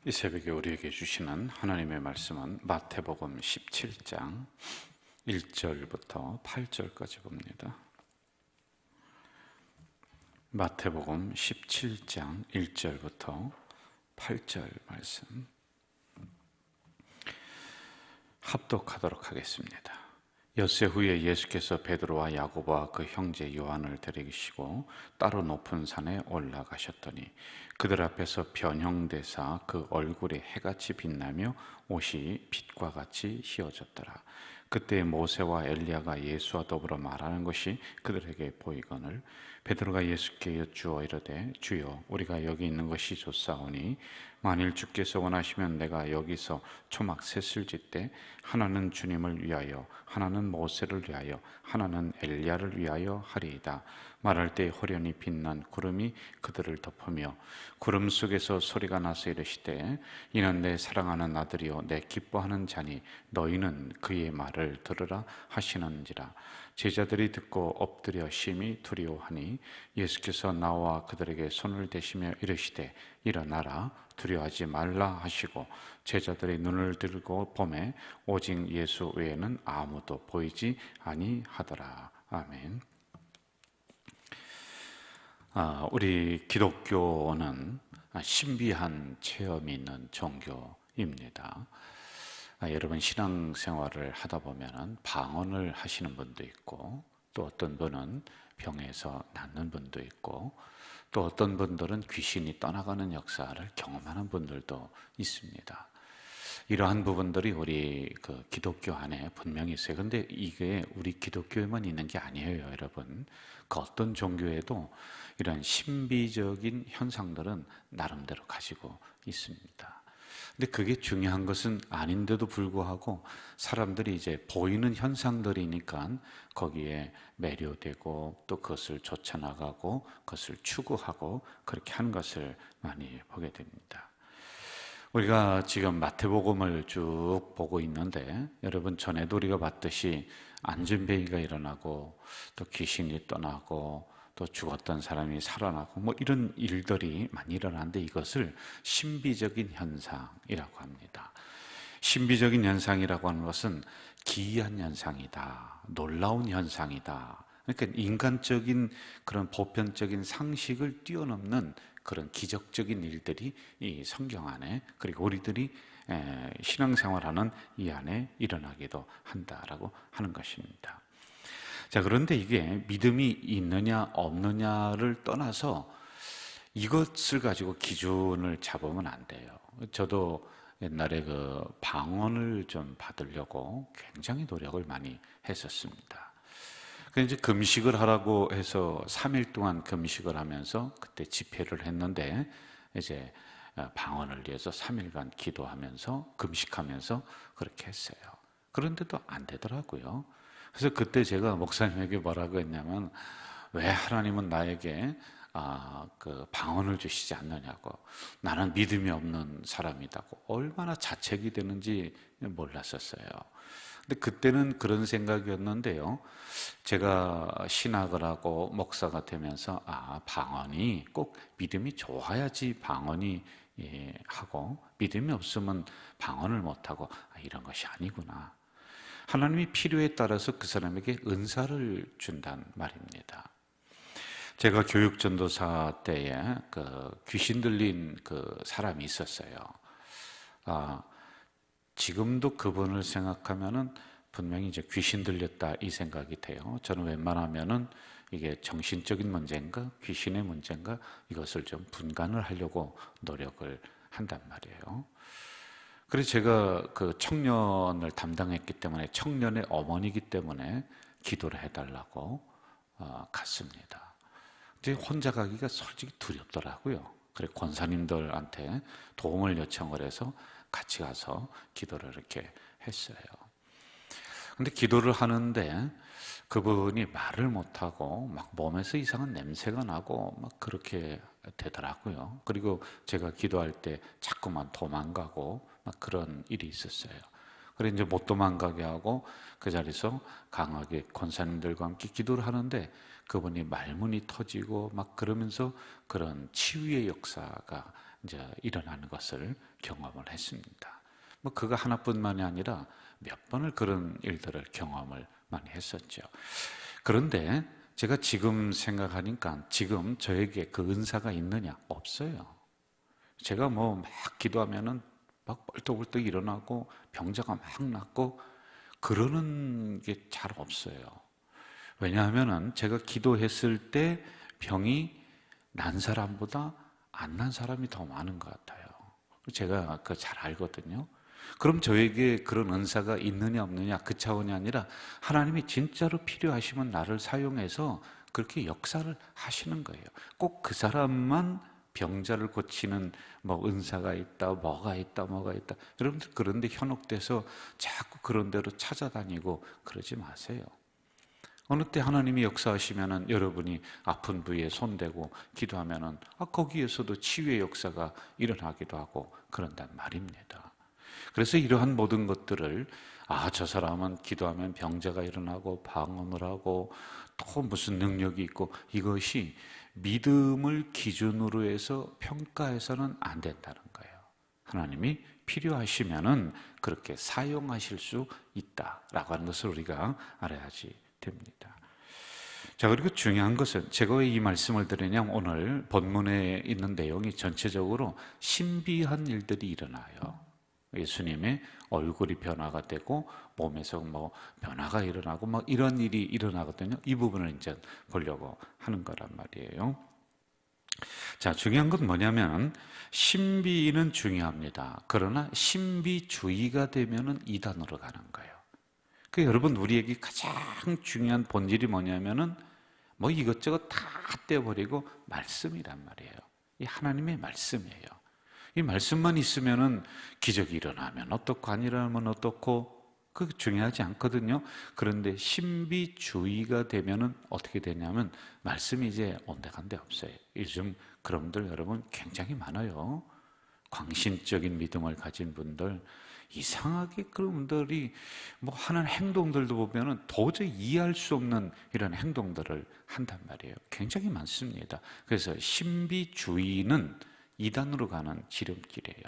이 새벽에 우리에게 주시는 하나님의 말씀은 마태복음 17장 1절부터 8절까지 봅니다. 마태복음 17장 1절부터 8절 말씀 합독하도록 하겠습니다. 엿새 후에 예수께서 베드로와 야고보와 그 형제 요한을 데리시고 따로 높은 산에 올라가셨더니 그들 앞에서 변형되사 그 얼굴에 해같이 빛나며 옷이 빛과 같이 휘어졌더라. 그때 모세와 엘리야가 예수와 더불어 말하는 것이 그들에게 보이거늘 베드로가 예수께 여쭈어 이르되 주여 우리가 여기 있는 것이 좋사오니 만일 주께서 원하시면 내가 여기서 초막 셋을 짓되 하나는 주님을 위하여 하나는 모세를 위하여 하나는 엘리야를 위하여 하리이다. 말할 때 호련히 빛난 구름이 그들을 덮으며 구름 속에서 소리가 나서 이르시되 이는 내 사랑하는 아들이요 내 기뻐하는 자니 너희는 그의 말을 들으라 하시는지라. 제자들이 듣고 엎드려 심히 두려워하니 예수께서 나와 그들에게 손을 대시며 이르시되 일어나라 두려워하지 말라 하시고 제자들이 눈을 들고 보매 오직 예수 외에는 아무도 보이지 아니하더라. 아멘. 우리 기독교는 신비한 체험이 있는 종교입니다. 여러분 신앙생활을 하다 보면 방언을 하시는 분도 있고 또 어떤 분은 병에서 낫는 분도 있고 또 어떤 분들은 귀신이 떠나가는 역사를 경험하는 분들도 있습니다. 이러한 부분들이 우리 기독교 안에 분명히 있어요. 근데 이게 우리 기독교에만 있는 게 아니에요, 여러분. 그 어떤 종교에도 이런 신비적인 현상들은 나름대로 가지고 있습니다. 근데 그게 중요한 것은 아닌데도 불구하고 사람들이 이제 보이는 현상들이니까 거기에 매료되고 또 그것을 쫓아나가고 그것을 추구하고 그렇게 하는 것을 많이 보게 됩니다. 우리가 지금 마태복음을 쭉 보고 있는데 여러분 전에도 우리가 봤듯이 안전뱅이가 일어나고 또 귀신이 떠나고 또 죽었던 사람이 살아나고 뭐 이런 일들이 많이 일어나는데 이것을 신비적인 현상이라고 합니다. 신비적인 현상이라고 하는 것은 기이한 현상이다, 놀라운 현상이다. 그러니까 인간적인 그런 보편적인 상식을 뛰어넘는 그런 기적적인 일들이 이 성경 안에 그리고 우리들이 신앙생활하는 이 안에 일어나기도 한다라고 하는 것입니다. 자, 그런데 이게 믿음이 있느냐 없느냐를 떠나서 이것을 가지고 기준을 잡으면 안 돼요. 저도 옛날에 그 방언을 좀 받으려고 굉장히 노력을 많이 했었습니다. 그래서 이제 금식을 하라고 해서 3일 동안 금식을 하면서 그때 집회를 했는데 이제 방언을 위해서 3일간 기도하면서 금식하면서 그렇게 했어요. 그런데도 안 되더라고요. 그래서 그때 제가 목사님에게 뭐라고 했냐면 왜 하나님은 나에게 그 방언을 주시지 않느냐고, 나는 믿음이 없는 사람이다고 얼마나 자책이 되는지 몰랐었어요. 근데 그때는 그런 생각이었는데요, 제가 신학을 하고 목사가 되면서 방언이 꼭 믿음이 좋아야지 방언이 하고 믿음이 없으면 방언을 못하고 이런 것이 아니구나. 하나님이 필요에 따라서 그 사람에게 은사를 준단 말입니다. 제가 교육전도사 때에 그 귀신 들린 그 사람이 있었어요. 지금도 그분을 생각하면은 분명히 이제 귀신 들렸다 이 생각이 돼요. 저는 웬만하면은 이게 정신적인 문제인가 귀신의 문제인가 이것을 좀 분간을 하려고 노력을 한단 말이에요. 그래서 제가 그 청년을 담당했기 때문에 청년의 어머니이기 때문에 기도를 해달라고 갔습니다. 근데 혼자 가기가 솔직히 두렵더라고요. 그래서 권사님들한테 도움을 요청을 해서 같이 가서 기도를 이렇게 했어요. 근데 기도를 하는데 그분이 말을 못하고 막 몸에서 이상한 냄새가 나고 막 그렇게 되더라고요. 그리고 제가 기도할 때 자꾸만 도망가고 막 그런 일이 있었어요. 그래서 이제 못 도망가게 하고 그 자리에서 강하게 권사님들과 함께 기도를 하는데 그분이 말문이 터지고 막 그러면서 그런 치유의 역사가 이제 일어나는 것을 경험을 했습니다. 뭐 그거 하나뿐만이 아니라 몇 번을 그런 일들을 경험을 많이 했었죠. 그런데 제가 지금 생각하니까 지금 저에게 그 은사가 있느냐? 없어요. 제가 뭐 막 기도하면은 막 벌떡벌떡 일어나고 병자가 막 낫고 그러는 게 잘 없어요. 왜냐하면은 제가 기도했을 때 병이 난 사람보다 안 난 사람이 더 많은 것 같아요. 제가 그거 잘 알거든요. 그럼 저에게 그런 은사가 있느냐 없느냐 그 차원이 아니라 하나님이 진짜로 필요하시면 나를 사용해서 그렇게 역사를 하시는 거예요. 꼭 그 사람만 병자를 고치는 뭐 은사가 있다, 뭐가 있다, 뭐가 있다. 여러분들 그런데 현혹돼서 자꾸 그런 대로 찾아다니고 그러지 마세요. 어느 때 하나님이 역사하시면은 여러분이 아픈 부위에 손대고 기도하면은 거기에서도 치유의 역사가 일어나기도 하고 그런단 말입니다. 그래서 이러한 모든 것들을 저 사람은 기도하면 병자가 일어나고 방언을 하고 또 무슨 능력이 있고 이것이 믿음을 기준으로 해서 평가해서는 안 된다는 거예요. 하나님이 필요하시면은 그렇게 사용하실 수 있다라고 하는 것을 우리가 알아야지 됩니다. 자, 그리고 중요한 것은 제가 왜 이 말씀을 드리냐면 오늘 본문에 있는 내용이 전체적으로 신비한 일들이 일어나요. 예수님의 얼굴이 변화가 되고 몸에서 뭐 변화가 일어나고 뭐 이런 일이 일어나거든요. 이 부분을 이제 보려고 하는 거란 말이에요. 자, 중요한 건 뭐냐면 신비는 중요합니다. 그러나 신비주의가 되면은 이단으로 가는 거예요. 그 여러분 우리에게 가장 중요한 본질이 뭐냐면은 뭐 이것저것 다 떼어버리고 말씀이란 말이에요. 이 하나님의 말씀이에요. 이 말씀만 있으면은 기적이 일어나면 어떻고 아니라면 어떻고 그게 중요하지 않거든요. 그런데 신비주의가 되면은 어떻게 되냐면 말씀이 이제 온데간데 없어요. 요즘 그런 분들 여러분 굉장히 많아요. 광신적인 믿음을 가진 분들 이상하게 그런 분들이 뭐 하는 행동들도 보면은 도저히 이해할 수 없는 이런 행동들을 한단 말이에요. 굉장히 많습니다. 그래서 신비주의는 이단으로 가는 지름길이에요.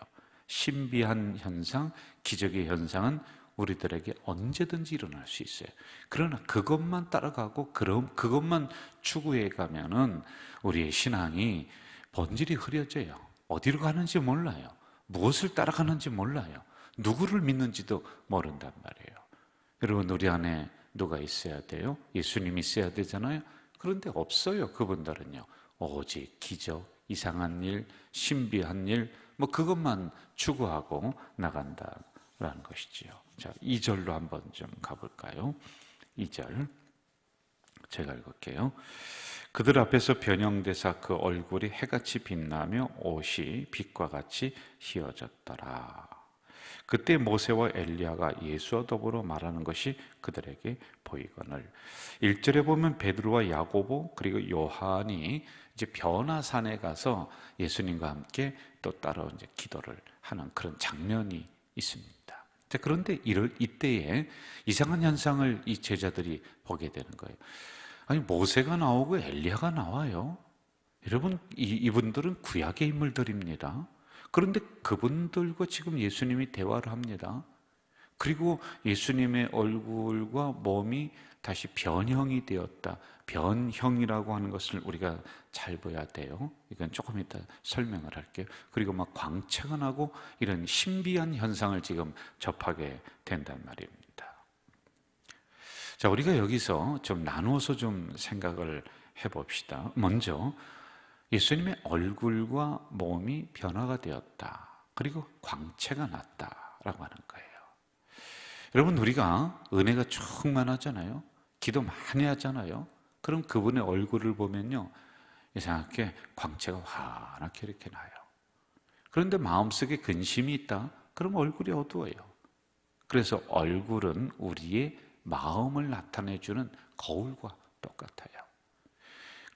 신비한 현상, 기적의 현상은 우리들에게 언제든지 일어날 수 있어요. 그러나 그것만 따라가고 그것만 추구해 가면은 우리의 신앙이 본질이 흐려져요. 어디로 가는지 몰라요. 무엇을 따라가는지 몰라요. 누구를 믿는지도 모른단 말이에요. 여러분 우리 안에 누가 있어야 돼요? 예수님이 있어야 되잖아요. 그런데 없어요. 그분들은요. 오직 기적, 이상한 일, 신비한 일, 뭐 그것만 추구하고 나간다라는 것이지요. 자, 2절로 한번 좀 가볼까요? 2절 제가 읽을게요. 그들 앞에서 변형되사 그 얼굴이 해같이 빛나며 옷이 빛과 같이 휘어졌더라. 그때 모세와 엘리야가 예수와 더불어 말하는 것이 그들에게 보이거늘. 1절에 보면 베드로와 야고보 그리고 요한이 이제 변화산에 가서 예수님과 함께 또 따로 이제 기도를 하는 그런 장면이 있습니다. 자, 그런데 이때에 이상한 현상을 이 제자들이 보게 되는 거예요. 아니 모세가 나오고 엘리야가 나와요. 여러분 이분들은 구약의 인물들입니다. 그런데 그분들과 지금 예수님이 대화를 합니다. 그리고 예수님의 얼굴과 몸이 다시 변형이 되었다. 변형이라고 하는 것을 우리가 잘 봐야 돼요. 이건 조금 이따 설명을 할게요. 그리고 막 광채가 나고 이런 신비한 현상을 지금 접하게 된단 말입니다. 자, 우리가 여기서 좀 나누어서 좀 생각을 해봅시다. 먼저 예수님의 얼굴과 몸이 변화가 되었다. 그리고 광채가 났다라고 하는 거예요. 여러분 우리가 은혜가 충만하잖아요. 기도 많이 하잖아요. 그럼 그분의 얼굴을 보면요 이상하게 광채가 환하게 이렇게 나요. 그런데 마음속에 근심이 있다. 그럼 얼굴이 어두워요. 그래서 얼굴은 우리의 마음을 나타내주는 거울과 똑같아요.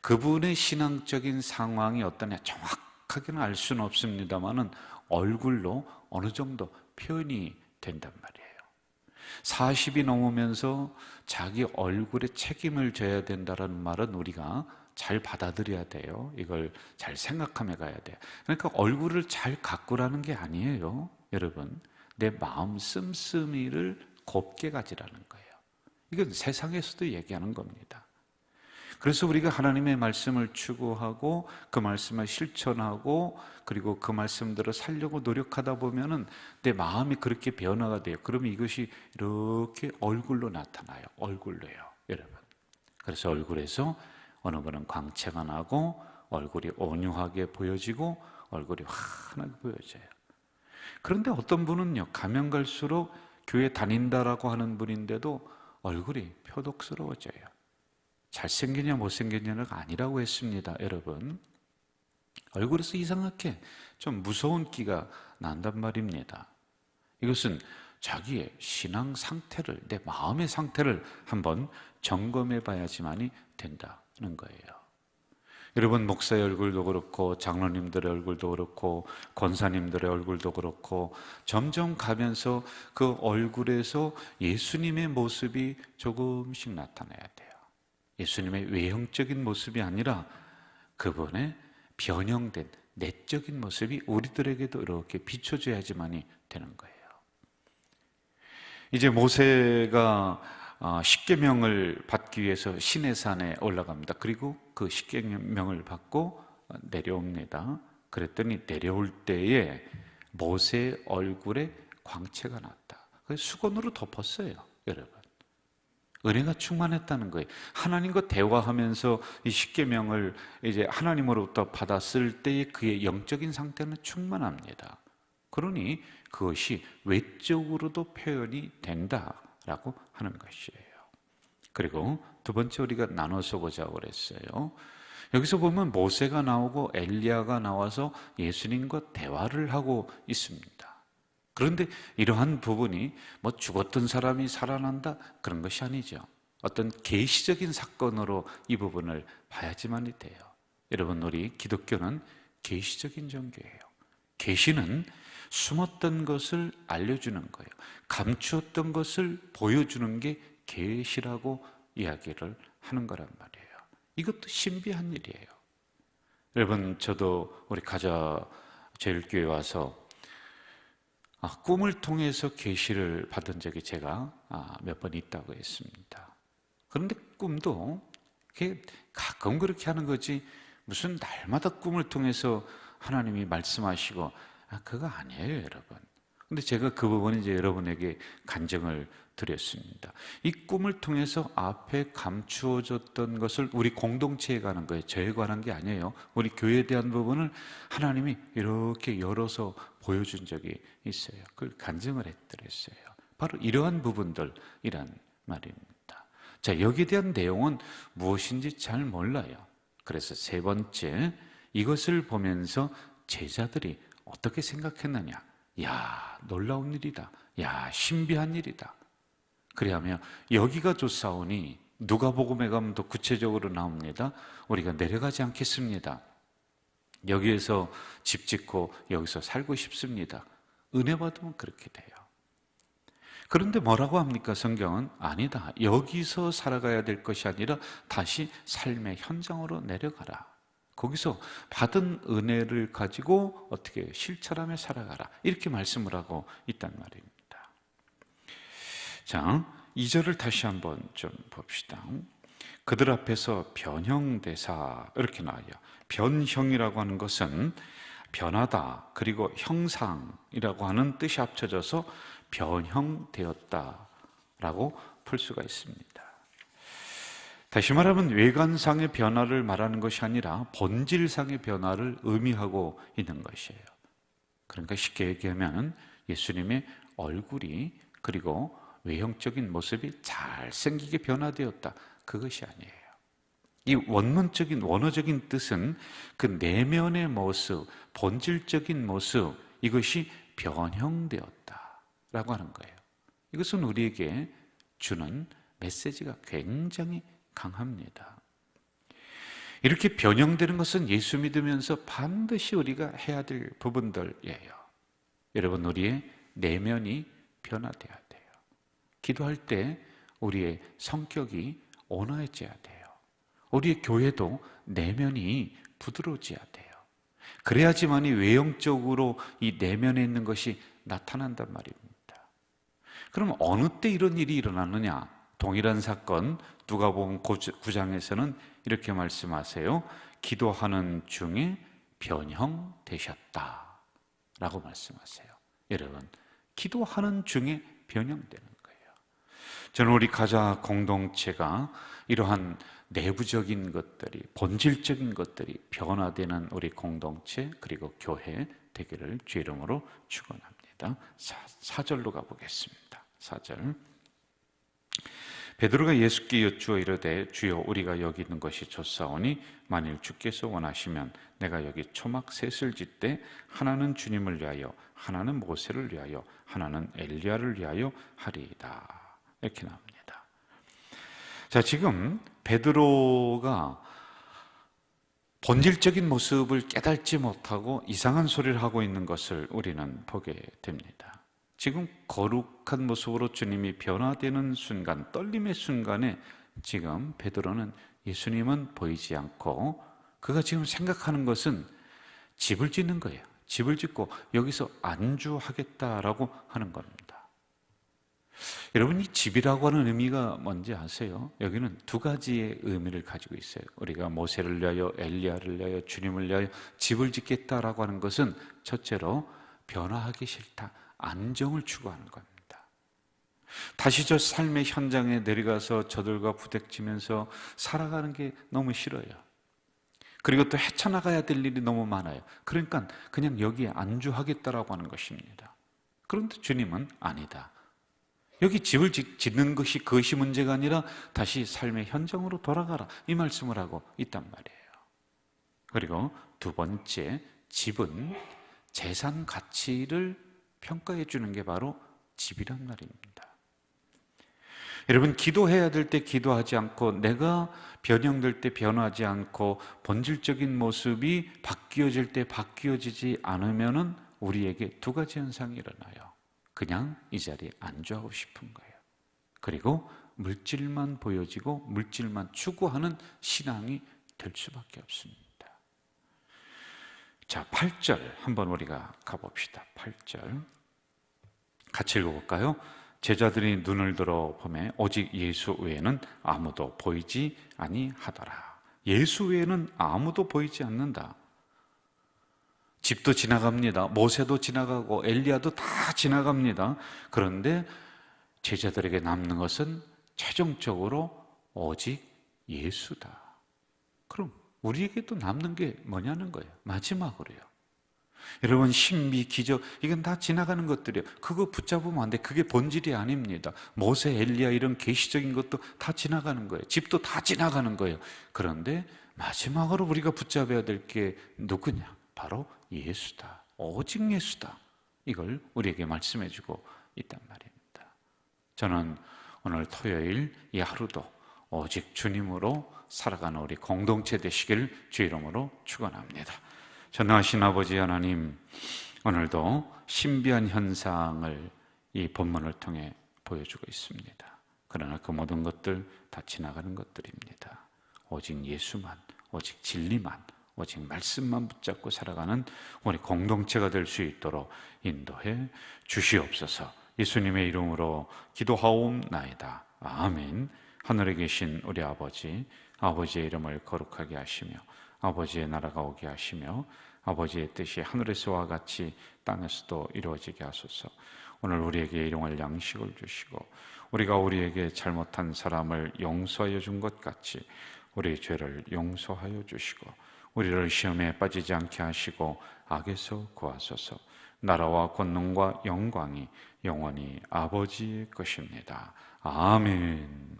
그분의 신앙적인 상황이 어떠냐 정확하게는 알 수는 없습니다만은 얼굴로 어느 정도 표현이 된단 말이에요. 40이 넘으면서 자기 얼굴에 책임을 져야 된다는 말은 우리가 잘 받아들여야 돼요. 이걸 잘 생각하며 가야 돼요. 그러니까 얼굴을 잘 가꾸라는 게 아니에요. 여러분, 내 마음 씀씀이를 곱게 가지라는 거예요. 이건 세상에서도 얘기하는 겁니다. 그래서 우리가 하나님의 말씀을 추구하고 그 말씀을 실천하고 그리고 그 말씀대로 살려고 노력하다 보면은 내 마음이 그렇게 변화가 돼요. 그러면 이것이 이렇게 얼굴로 나타나요. 얼굴로요, 여러분. 그래서 얼굴에서 어느 분은 광채가 나고 얼굴이 온유하게 보여지고 얼굴이 환하게 보여져요. 그런데 어떤 분은요, 가면 갈수록 교회 다닌다라고 하는 분인데도 얼굴이 표독스러워져요. 잘생겼냐 못생겼냐가 아니라고 했습니다. 여러분, 얼굴에서 이상하게 좀 무서운 기가 난단 말입니다. 이것은 자기의 신앙 상태를, 내 마음의 상태를 한번 점검해 봐야지만이 된다는 거예요. 여러분, 목사의 얼굴도 그렇고 장로님들의 얼굴도 그렇고 권사님들의 얼굴도 그렇고 점점 가면서 그 얼굴에서 예수님의 모습이 조금씩 나타나야 돼요. 예수님의 외형적인 모습이 아니라 그분의 변형된 내적인 모습이 우리들에게도 이렇게 비춰져야지만이 되는 거예요. 이제 모세가 십계명을 받기 위해서 시내산에 올라갑니다. 그리고 그 십계명을 받고 내려옵니다. 그랬더니 내려올 때에 모세 얼굴에 광채가 났다. 그래서 수건으로 덮었어요, 여러분. 은혜가 충만했다는 거예요. 하나님과 대화하면서 이 십계명을 이제 하나님으로부터 받았을 때의 그의 영적인 상태는 충만합니다. 그러니 그것이 외적으로도 표현이 된다라고 하는 것이에요. 그리고 두 번째 우리가 나눠서 보자고 그랬어요. 여기서 보면 모세가 나오고 엘리야가 나와서 예수님과 대화를 하고 있습니다. 그런데 이러한 부분이 뭐 죽었던 사람이 살아난다 그런 것이 아니죠. 어떤 계시적인 사건으로 이 부분을 봐야지만이 돼요. 여러분, 우리 기독교는 계시적인 종교예요. 계시는 숨었던 것을 알려주는 거예요. 감추었던 것을 보여주는 게 계시라고 이야기를 하는 거란 말이에요. 이것도 신비한 일이에요. 여러분, 저도 우리 가자 제일교회 와서 꿈을 통해서 계시를 받은 적이 제가 몇 번 있다고 했습니다. 그런데 꿈도 가끔 그렇게 하는 거지 무슨 날마다 꿈을 통해서 하나님이 말씀하시고 그거 아니에요, 여러분. 근데 제가 그 부분을 이제 여러분에게 간증을 드렸습니다. 이 꿈을 통해서 앞에 감추어졌던 것을 우리 공동체에 관한 거예요. 저에 관한 게 아니에요. 우리 교회에 대한 부분을 하나님이 이렇게 열어서 보여준 적이 있어요. 그걸 간증을 해드렸어요. 바로 이러한 부분들이란 말입니다. 자, 여기에 대한 내용은 무엇인지 잘 몰라요. 그래서 세 번째, 이것을 보면서 제자들이 어떻게 생각했느냐? 야, 놀라운 일이다. 야, 신비한 일이다. 그래야며 여기가 좋사오니 누가복음에 가면 더 구체적으로 나옵니다. 우리가 내려가지 않겠습니다. 여기에서 집 짓고 여기서 살고 싶습니다. 은혜 받으면 그렇게 돼요. 그런데 뭐라고 합니까? 성경은 아니다. 여기서 살아가야 될 것이 아니라 다시 삶의 현장으로 내려가라. 거기서 받은 은혜를 가지고 어떻게 실천하며 살아가라. 이렇게 말씀을 하고 있단 말입니다. 자, 2절을 다시 한번 좀 봅시다. 그들 앞에서 변형대사 이렇게 나와요. 변형이라고 하는 것은 변하다 그리고 형상이라고 하는 뜻이 합쳐져서 변형되었다라고 풀 수가 있습니다. 다시 말하면 외관상의 변화를 말하는 것이 아니라 본질상의 변화를 의미하고 있는 것이에요. 그러니까 쉽게 얘기하면 예수님의 얼굴이 그리고 외형적인 모습이 잘생기게 변화되었다. 그것이 아니에요. 이 원어적인 뜻은 그 내면의 모습, 본질적인 모습, 이것이 변형되었다라고 하는 거예요. 이것은 우리에게 주는 메시지가 굉장히 강합니다. 이렇게 변형되는 것은 예수 믿으면서 반드시 우리가 해야 될 부분들이에요. 여러분, 우리의 내면이 변화돼야 돼요. 기도할 때 우리의 성격이 온화해져야 돼요. 우리의 교회도 내면이 부드러워져야 돼요. 그래야지만이 외형적으로 이 내면에 있는 것이 나타난단 말입니다. 그럼 어느 때 이런 일이 일어나느냐? 동일한 사건 누가복음 9장에서는 이렇게 말씀하세요. 기도하는 중에 변형되셨다 라고 말씀하세요. 여러분, 기도하는 중에 변형되는 거예요. 저는 우리 가자 공동체가 이러한 내부적인 것들이, 본질적인 것들이 변화되는 우리 공동체 그리고 교회 되기를 주 이름으로 축원합니다. 4절로 가보겠습니다. 4절. 베드로가 예수께 여쭈어 이르되 주여 우리가 여기 있는 것이 좋사오니 만일 주께서 원하시면 내가 여기 초막 셋을 짓되 하나는 주님을 위하여 하나는 모세를 위하여 하나는 엘리야를 위하여 하리이다. 이렇게 나옵니다. 자, 지금 베드로가 본질적인 모습을 깨닫지 못하고 이상한 소리를 하고 있는 것을 우리는 보게 됩니다. 지금 거룩한 모습으로 주님이 변화되는 순간, 떨림의 순간에 지금 베드로는 예수님은 보이지 않고 그가 지금 생각하는 것은 집을 짓는 거예요. 집을 짓고 여기서 안주하겠다라고 하는 겁니다. 여러분, 이 집이라고 하는 의미가 뭔지 아세요? 여기는 두 가지의 의미를 가지고 있어요. 우리가 모세를 위하여, 엘리야를 위하여, 주님을 위하여 집을 짓겠다라고 하는 것은 첫째로 변화하기 싫다, 안정을 추구하는 겁니다. 다시 저 삶의 현장에 내려가서 저들과 부닥치면서 살아가는 게 너무 싫어요. 그리고 또 헤쳐나가야 될 일이 너무 많아요. 그러니까 그냥 여기에 안주하겠다라고 하는 것입니다. 그런데 주님은 아니다. 여기 집을 짓는 것이 그것이 문제가 아니라 다시 삶의 현장으로 돌아가라, 이 말씀을 하고 있단 말이에요. 그리고 두 번째, 집은 재산 가치를 평가해 주는 게 바로 집이란 말입니다. 여러분, 기도해야 될 때 기도하지 않고 내가 변형될 때 변하지 않고 본질적인 모습이 바뀌어질 때 바뀌어지지 않으면은 우리에게 두 가지 현상이 일어나요. 그냥 이 자리에 안주하고 싶은 거예요. 그리고 물질만 보여지고 물질만 추구하는 신앙이 될 수밖에 없습니다. 자, 8절 한번 우리가 가봅시다. 8절 같이 읽어볼까요? 제자들이 눈을 들어 보매 오직 예수 외에는 아무도 보이지 아니하더라. 예수 외에는 아무도 보이지 않는다. 집도 지나갑니다. 모세도 지나가고 엘리야도 다 지나갑니다. 그런데 제자들에게 남는 것은 최종적으로 오직 예수다. 그럼 우리에게도 남는 게 뭐냐는 거예요. 마지막으로요. 여러분, 신비, 기적, 이건 다 지나가는 것들이에요. 그거 붙잡으면 안 돼. 그게 본질이 아닙니다. 모세, 엘리야 이런 계시적인 것도 다 지나가는 거예요. 집도 다 지나가는 거예요. 그런데 마지막으로 우리가 붙잡아야 될 게 누구냐? 바로 예수다. 오직 예수다. 이걸 우리에게 말씀해 주고 있단 말입니다. 저는 오늘 토요일 이 하루도 오직 주님으로 살아가는 우리 공동체 되시길 주 이름으로 축원합니다. 전능하신 아버지 하나님, 오늘도 신비한 현상을 이 본문을 통해 보여주고 있습니다. 그러나 그 모든 것들 다 지나가는 것들입니다. 오직 예수만, 오직 진리만, 오직 말씀만 붙잡고 살아가는 우리 공동체가 될 수 있도록 인도해 주시옵소서. 예수님의 이름으로 기도하옵나이다. 아멘. 하늘에 계신 우리 아버지, 아버지의 이름을 거룩하게 하시며 아버지의 나라가 오게 하시며 아버지의 뜻이 하늘에서와 같이 땅에서도 이루어지게 하소서. 오늘 우리에게 일용할 양식을 주시고 우리가 우리에게 잘못한 사람을 용서하여 준 것 같이 우리 죄를 용서하여 주시고 우리를 시험에 빠지지 않게 하시고 악에서 구하소서. 나라와 권능과 영광이 영원히 아버지의 것입니다. 아멘.